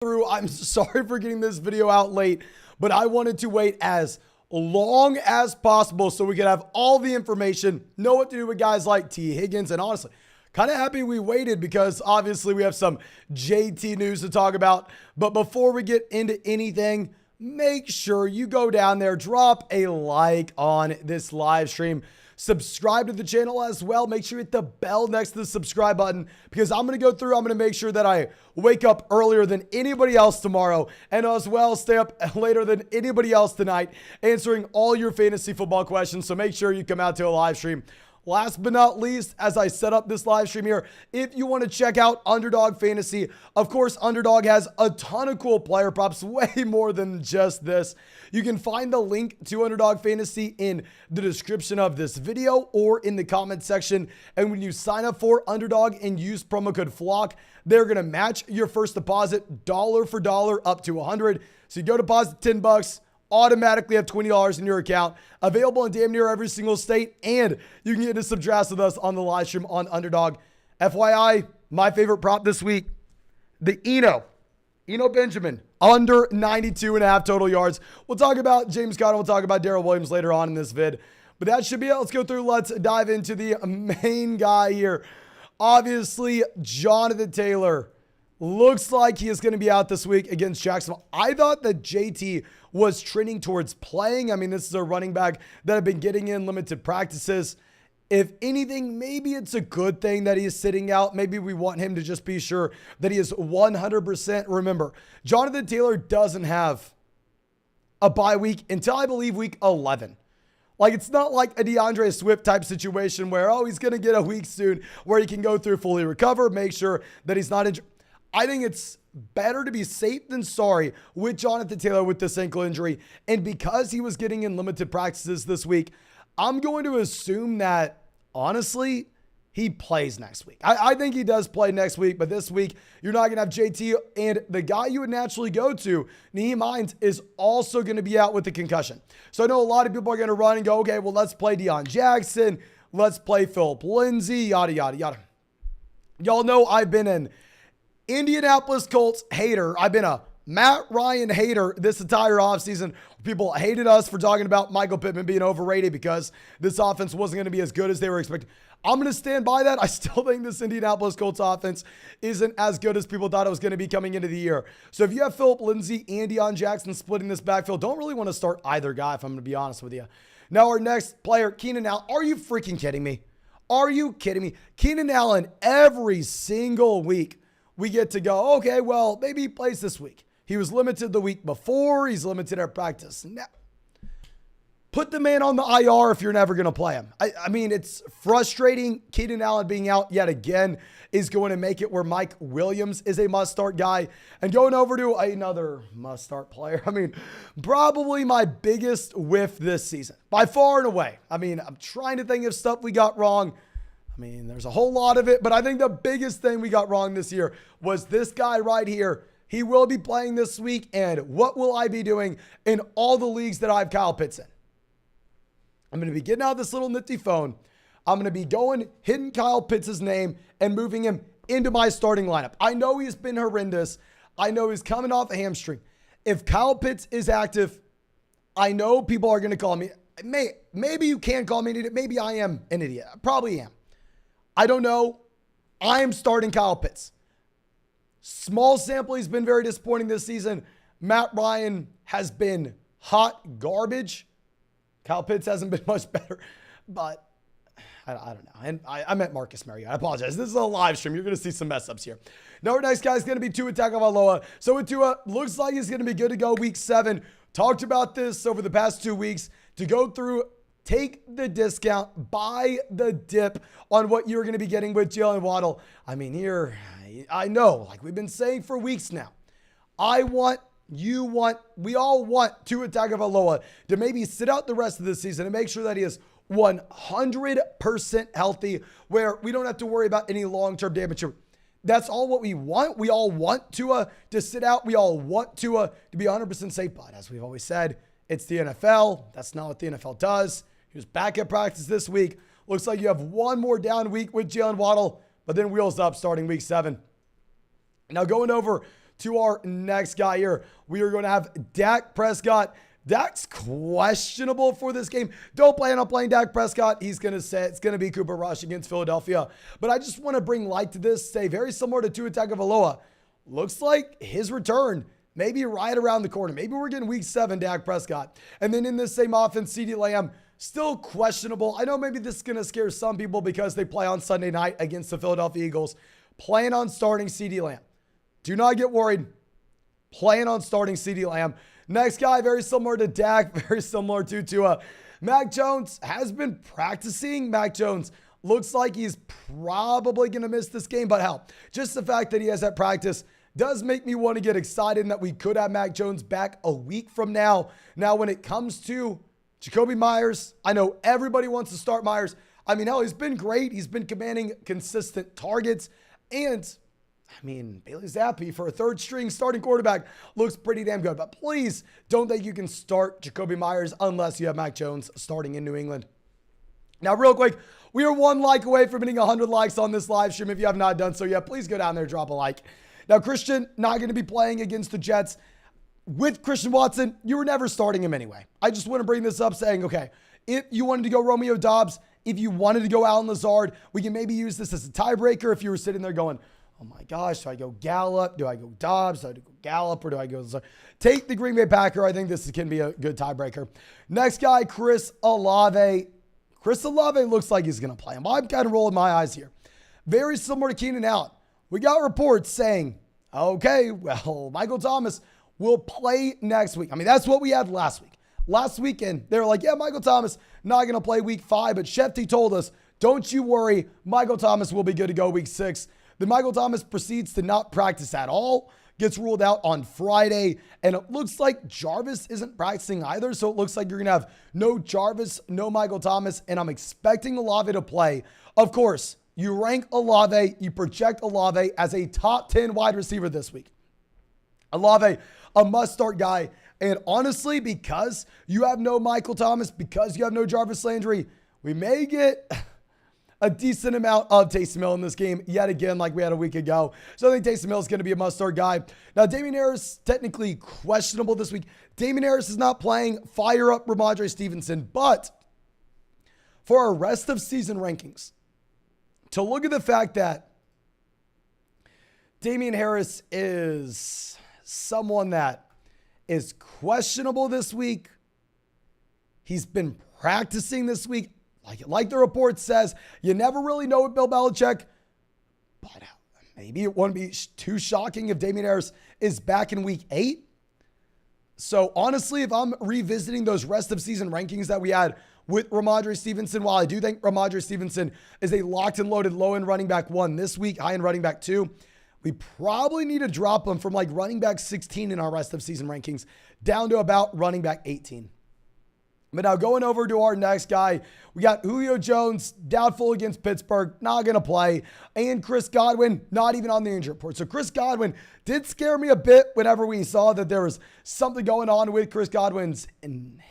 through. I'm sorry for getting this video out late, but I wanted to wait as long as possible so we could have all the information, know what to do with guys like T. Higgins, and honestly, kind of happy we waited because obviously we have some JT news to talk about. But before we get into anything, make sure you go down there, drop a like on this live stream. Subscribe to the channel as well. Make sure you hit the bell next to the subscribe button because I'm going to go through. I'm going to make sure that I wake up earlier than anybody else tomorrow and as well stay up later than anybody else tonight answering all your fantasy football questions. So make sure you come out to a live stream. Last but not least, as I set up this live stream here, if you want to check out Underdog Fantasy, of course, Underdog has a ton of cool player props, way more than just this. You can find the link to Underdog Fantasy in the description of this video or in the comment section. And when you sign up for Underdog and use promo code FLOCK, they're going to match your first deposit dollar for dollar up to $100. So you go deposit $10. Automatically have $20 in your account, available in damn near every single state, and you can get into some drafts with us on the live stream on Underdog. FYI, my favorite prop this week, the Eno Benjamin, under 92.5 total yards. We'll talk about James Conner, we'll talk about Darrell Williams later on in this vid, but that should be it. Let's go through, let's dive into the main guy here. Obviously, Jonathan Taylor looks like he is going to be out this week against Jacksonville. I thought that JT was trending towards playing. I mean, this is a running back that have been getting in limited practices. If anything, maybe it's a good thing that he is sitting out. Maybe we want him to just be sure that he is 100%. Remember, Jonathan Taylor doesn't have a bye week until I believe week 11. Like, it's not like a DeAndre Swift type situation where, oh, he's going to get a week soon where he can go through, fully recover, make sure that he's not injured. I think it's better to be safe than sorry with Jonathan Taylor with this ankle injury. And because he was getting in limited practices this week, I'm going to assume that, honestly, he plays next week. I think he does play next week, but this week, you're not going to have JT. And the guy you would naturally go to, Nyheim Hines, is also going to be out with the concussion. So I know a lot of people are going to run and go, okay, well, let's play Deion Jackson. Let's play Philip Lindsay, yada, yada, yada. Y'all know I've been an Indianapolis Colts hater. I've been a Matt Ryan hater this entire offseason. People hated us for talking about Michael Pittman being overrated because this offense wasn't going to be as good as they were expecting. I'm going to stand by that. I still think this Indianapolis Colts offense isn't as good as people thought it was going to be coming into the year. So if you have Philip Lindsay and Deion Jackson splitting this backfield, don't really want to start either guy, if I'm going to be honest with you. Now our next player, Keenan Allen. Are you freaking kidding me? Are you kidding me? Keenan Allen, every single week, we get to go, okay, well, maybe he plays this week. He was limited the week before. He's limited at practice. Now, put the man on the IR if you're never going to play him. I mean, it's frustrating. Keenan Allen being out yet again is going to make it where Mike Williams is a must-start guy. And going over to another must-start player, I mean, probably my biggest whiff this season, by far and away. I mean, I'm trying to think of stuff we got wrong. I mean, there's a whole lot of it, but I think the biggest thing we got wrong this year was this guy right here. He will be playing this week, and what will I be doing in all the leagues that I have Kyle Pitts in? I'm going to be getting out this little nifty phone. I'm going to be going, hitting Kyle Pitts' name, and moving him into my starting lineup. I know he's been horrendous. I know he's coming off a hamstring. If Kyle Pitts is active, I know people are going to call me. Maybe you can call me an idiot. Maybe I am an idiot. I probably am. I don't know. I am starting Kyle Pitts. Small sample, he's been very disappointing this season. Matt Ryan has been hot garbage. Kyle Pitts hasn't been much better, but I don't know. And I meant Marcus Mariota. I apologize. This is a live stream. You're going to see some mess ups here. Now our next guy is going to be Tua Tagovailoa. So with Tua, looks like he's going to be good to go week 7. Talked about this over the past 2 weeks to go through. Take the discount, buy the dip on what you're going to be getting with Jalen Waddle. I mean, here, I know, like we've been saying for weeks now, we all want Tua Tagovailoa to maybe sit out the rest of the season and make sure that he is 100% healthy, where we don't have to worry about any long-term damage. That's all what we want. We all want Tua to sit out. We all want Tua to be 100% safe. But as we've always said, it's the NFL. That's not what the NFL does. He was back at practice this week. Looks like you have one more down week with Jalen Waddle, but then wheels up starting week 7. Now going over to our next guy here. We are going to have Dak Prescott. Dak's questionable for this game. Don't plan on playing Dak Prescott. He's going to say it's going to be Cooper Rush against Philadelphia. But I just want to bring light to this, say very similar to Tua Tagovailoa. Looks like his return maybe right around the corner. Maybe we're getting week 7 Dak Prescott. And then in this same offense, CeeDee Lamb, still questionable. I know maybe this is going to scare some people because they play on Sunday night against the Philadelphia Eagles. Plan on starting CeeDee Lamb. Do not get worried. Plan on starting CeeDee Lamb. Next guy, very similar to Dak, very similar to Tua. Mac Jones has been practicing. Mac Jones looks like he's probably going to miss this game, but hell, just the fact that he has that practice does make me want to get excited that we could have Mac Jones back a week from now. Now, when it comes to Jakobi Meyers, I know everybody wants to start Meyers. I mean, hell, he's been great. He's been commanding consistent targets. And I mean, Bailey Zappi for a third string starting quarterback looks pretty damn good. But please don't think you can start Jakobi Meyers unless you have Mac Jones starting in New England. Now, real quick, we are 1 like away from hitting 100 likes on this live stream. If you have not done so yet, please go down there and drop a like. Now, Christian, not going to be playing against the Jets. With Christian Watson, you were never starting him anyway. I just want to bring this up saying, okay, if you wanted to go Romeo Doubs, if you wanted to go Allen Lazard, we can maybe use this as a tiebreaker if you were sitting there going, oh my gosh, do I go Gallup? Do I go Dobbs? Do I go Gallup? Or do I go Lazard? Take the Green Bay Packer. I think this can be a good tiebreaker. Next guy, Chris Olave. Chris Olave looks like he's going to play him. I'm kind of rolling my eyes here. Very similar to Keenan Allen. We got reports saying, okay, well, Michael Thomas will play next week. I mean, that's what we had last week. Last weekend, they were like, yeah, Michael Thomas not going to play week 5, but Shefty told us, don't you worry, Michael Thomas will be good to go week 6. Then Michael Thomas proceeds to not practice at all, gets ruled out on Friday, and it looks like Jarvis isn't practicing either, so it looks like you're going to have no Jarvis, no Michael Thomas, and I'm expecting Olave to play. Of course, you rank Olave, you project Olave as a top 10 wide receiver this week. Olave, a must-start guy, and honestly, because you have no Michael Thomas, because you have no Jarvis Landry, we may get a decent amount of Taysom Hill in this game yet again, like we had a week ago. So I think Taysom Hill is going to be a must-start guy. Now, Damien Harris, technically questionable this week. Damien Harris is not playing. Fire up Ramondre Stevenson. But for our rest of season rankings, to look at the fact that Damien Harris is someone that is questionable this week. He's been practicing this week. Like the report says, you never really know with Bill Belichick, but maybe it wouldn't be too shocking if Damien Harris is back in week 8. So honestly, if I'm revisiting those rest of season rankings that we had with Ramondre Stevenson, while I do think Ramondre Stevenson is a locked and loaded low-end running back 1 this week, high-end running back 2, we probably need to drop him from like running back 16 in our rest of season rankings down to about running back 18. But now going over to our next guy, we got Julio Jones, doubtful against Pittsburgh, not going to play. And Chris Godwin, not even on the injury report. So Chris Godwin did scare me a bit whenever we saw that there was something going on with Chris Godwin's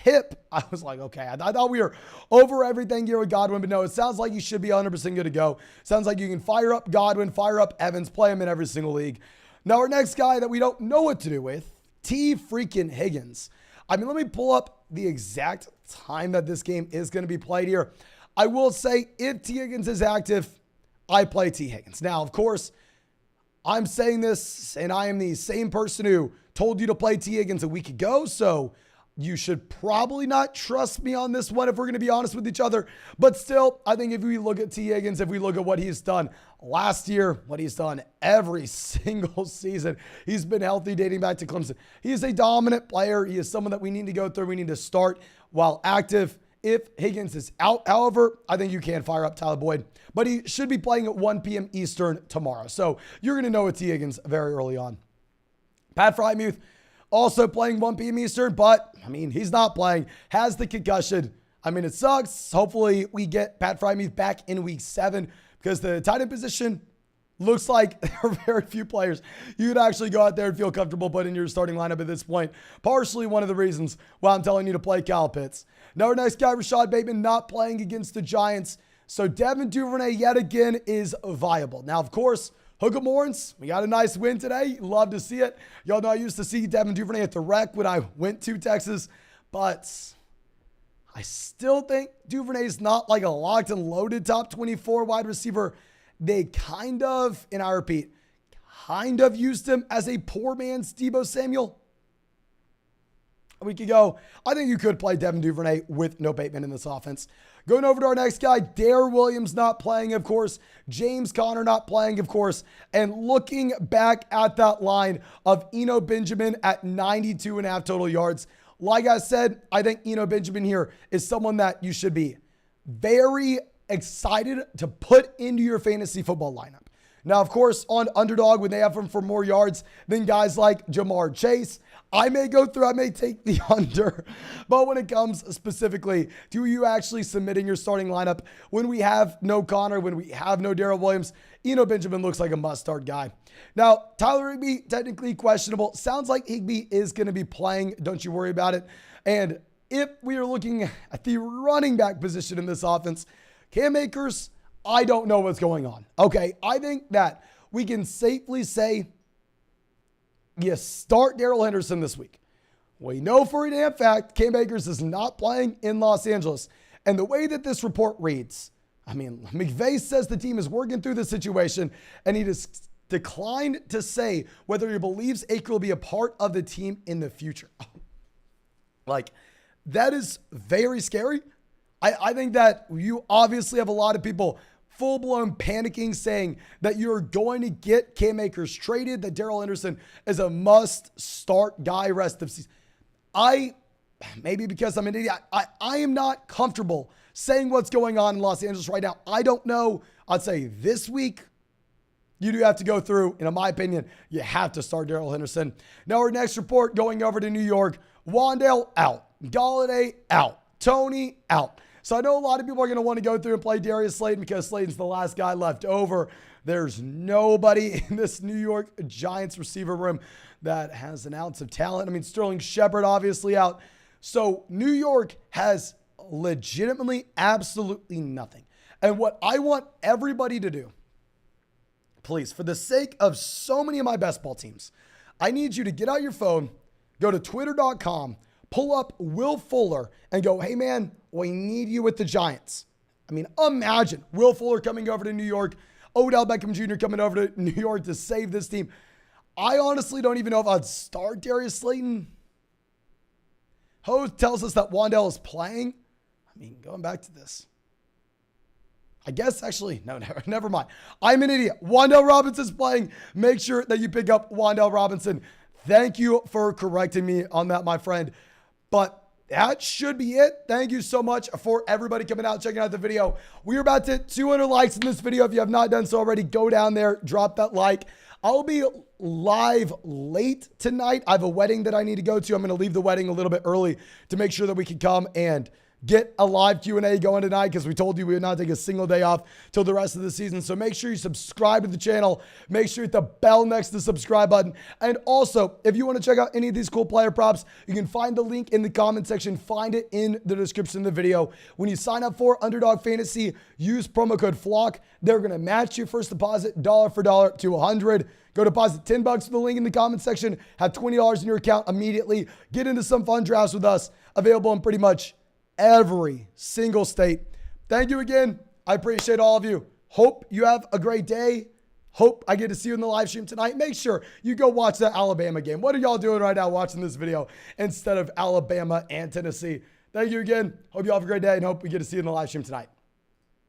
hip. I was like, okay, I thought we were over everything here with Godwin, but no, it sounds like you should be 100% good to go. Sounds like you can fire up Godwin, fire up Evans, play him in every single league. Now our next guy that we don't know what to do with, T freaking Higgins. I mean, let me pull up the exact time that this game is going to be played here. I will say if T Higgins is active, I play T Higgins. Now, of course, I'm saying this and I am the same person who told you to play T Higgins a week ago. So you should probably not trust me on this one if we're going to be honest with each other. But still, I think if we look at T Higgins, if we look at what he's done last year, what he's done every single season, he's been healthy dating back to Clemson. He is a dominant player. He is someone that we need to go through. We need to start while active. If Higgins is out, however, I think you can fire up Tyler Boyd, but he should be playing at 1 p.m. Eastern tomorrow. So you're going to know with T Higgins very early on. Pat Freiermuth, also playing 1 p.m. Eastern, but, I mean, he's not playing. Has the concussion. I mean, it sucks. Hopefully, we get Pat Freiermuth back in week 7 because the tight end position looks like there are very few players you could actually go out there and feel comfortable putting in your starting lineup at this point. Partially one of the reasons why I'm telling you to play Kyle Pitts. Now, our next guy, Rashad Bateman, not playing against the Giants. So Devin Duvernay yet again is viable. Now, of course, Hook 'em Horns, we got a nice win today. Love to see it. Y'all know I used to see Devin Duvernay at the Rec when I went to Texas, but I still think Duvernay's not like a locked and loaded top 24 wide receiver. They kind of, and I repeat, kind of used him as a poor man's Deebo Samuel a week ago. I think you could play Devin Duvernay with no Bateman in this offense. Going over to our next guy, Dare Williams not playing, of course. James Conner not playing, of course. And looking back at that line of Eno Benjamin at 92.5 total yards. Like I said, I think Eno Benjamin here is someone that you should be very excited to put into your fantasy football lineup. Now, of course, on Underdog, when they have him for more yards than guys like Jamar Chase, I may take the under. But when it comes specifically to you actually submitting your starting lineup, when we have no Connor, when we have no Darrell Williams, Eno Benjamin looks like a must-start guy. Now, Tyler Higbee, technically questionable. Sounds like Higbee is going to be playing. Don't you worry about it. And if we are looking at the running back position in this offense, Cam Akers, I don't know what's going on. Okay, I think that we can safely say you start Darrell Henderson this week. We know for a damn fact Cam Akers is not playing in Los Angeles. And the way that this report reads, I mean, McVay says the team is working through the situation, and he just declined to say whether he believes Akers will be a part of the team in the future. Like, that is very scary. I think that you obviously have a lot of people full-blown panicking, saying that you're going to get Cam Akers traded, that Darrell Henderson is a must-start guy rest of season. Maybe because I'm an idiot, I am not comfortable saying what's going on in Los Angeles right now. I don't know. I'd say this week, you do have to go through, and in my opinion, you have to start Darrell Henderson. Now, our next report going over to New York, Wan'Dale out, Galladay out, Tony out. So I know a lot of people are going to want to go through and play Darius Slayton because Slayton's the last guy left over. There's nobody in this New York Giants receiver room that has an ounce of talent. I mean, Sterling Shepard obviously out. So New York has legitimately absolutely nothing. And what I want everybody to do, please, for the sake of so many of my best ball teams, I need you to get out your phone, go to twitter.com, pull up Will Fuller, and go, hey, man, we need you with the Giants. I mean, imagine Will Fuller coming over to New York, Odell Beckham Jr. coming over to New York to save this team. I honestly don't even know if I'd start Darius Slayton. Ho tells us that Wan'Dale is playing. I mean, going back to this, I guess actually, no, never mind. I'm an idiot. Wan'Dale Robinson's playing. Make sure that you pick up Wan'Dale Robinson. Thank you for correcting me on that, my friend. But that should be it. Thank you so much for everybody coming out, checking out the video. We're about to hit 200 likes in this video. If you have not done so already, go down there, drop that like. I'll be live late tonight. I have a wedding that I need to go to. I'm going to leave the wedding a little bit early to make sure that we can come and get a live Q&A going tonight, because we told you we would not take a single day off till the rest of the season. So make sure you subscribe to the channel. Make sure you hit the bell next to the subscribe button. And also, if you want to check out any of these cool player props, you can find the link in the comment section. Find it in the description of the video. When you sign up for Underdog Fantasy, use promo code FLOCK. They're going to match your first deposit dollar for dollar to $100. Go deposit $10 with the link in the comment section. Have $20 in your account immediately. Get into some fun drafts with us. Available in pretty much every single state. Thank you again. I appreciate all of you. Hope you have a great day. Hope I get to see you in the live stream tonight. Make sure you go watch that Alabama game. What are y'all doing right now watching this video instead of Alabama and Tennessee? Thank you again. Hope you all have a great day, and hope we get to see you in the live stream tonight.